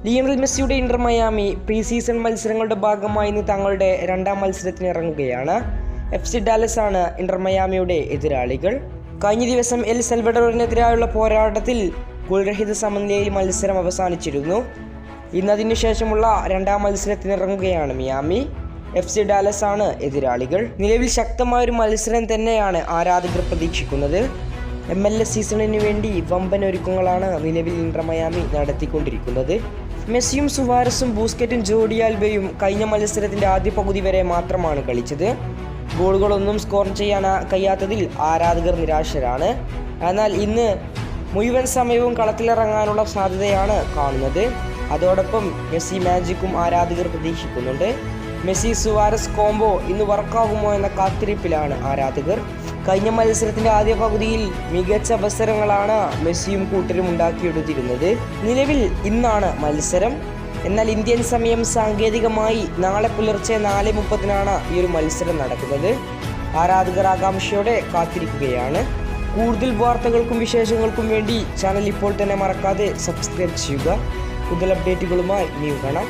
Lionel മെസ്സിയുടെ Inter Miami pre season മത്സരങ്ങളുടെ ഭാഗമായി ഇന്ന് തങ്ങളുടെ രണ്ടാം മത്സരത്തിന് ഇറങ്ങുകയാണ്. FC ഡാലസ് ആണ് ഇന്റർ മയാമിയുടെ എതിരാളികൾ. കഴിഞ്ഞ ദിവസം എൽ സൽവഡോറിനെതിരായുള്ള പോരാട്ടത്തിൽ ഗോൾരഹിത സമനിലയിൽ മത്സരം അവസാനിച്ചിരുന്നു. ഇന്നതിനു ശേഷമുള്ള രണ്ടാം മത്സരത്തിന് ഇറങ്ങുകയാണ് മിയാമി. FC ഡാലസ് ആണ് എതിരാളികൾ. നിലവിൽ ശക്തമായൊരു മത്സരം തന്നെയാണ് ആരാധകർ പ്രതീക്ഷിക്കുന്നത്. MLS സീസണിന് വേണ്ടി വമ്പൻ ഒരുക്കങ്ങളാണ് നിലവിൽ ഇന്റർ മയാമി നടത്തിക്കൊണ്ടിരിക്കുന്നത്. മെസ്സിയും സുവാരസും ബൂസ്കറ്റും ജോർഡി ആൽബയും കഴിഞ്ഞ മത്സരത്തിൻ്റെ ആദ്യ പകുതി വരെ മാത്രമാണ് കളിച്ചത്. ഗോളുകളൊന്നും സ്കോർ ചെയ്യാൻ കഴിയാത്തതിൽ ആരാധകർ നിരാശരാണ്. എന്നാൽ ഇന്ന് മുഴുവൻ സമയവും കളത്തിലിറങ്ങാനുള്ള സാധ്യതയാണ് കാണുന്നത്. അതോടൊപ്പം മെസ്സി മാജിക്കും ആരാധകർ പ്രതീക്ഷിക്കുന്നുണ്ട്. മെസ്സി സുവാരസ് കോംബോ ഇന്ന് വർക്കാകുമോ എന്ന കാത്തിരിപ്പിലാണ് ആരാധകർ. കഴിഞ്ഞ മത്സരത്തിൻ്റെ ആദ്യ പകുതിയിൽ മികച്ച അവസരങ്ങളാണ് മെസ്സിയും കൂട്ടരും ഉണ്ടാക്കിയെടുത്തിരുന്നത്. നിലവിൽ ഇന്നാണ് മത്സരം. എന്നാൽ ഇന്ത്യൻ സമയം സാങ്കേതികമായി നാളെ പുലർച്ചെ 4:30 ഈ ഒരു മത്സരം നടക്കുന്നത്. ആരാധകർ ആകാംക്ഷയോടെ കാത്തിരിക്കുകയാണ്. കൂടുതൽ വാർത്തകൾക്കും വിശേഷങ്ങൾക്കും വേണ്ടി ചാനൽ ഇപ്പോൾ തന്നെ മറക്കാതെ സബ്സ്ക്രൈബ് ചെയ്യുക. കൂടുതൽ അപ്ഡേറ്റുകളുമായി ഇനിയും കാണാം.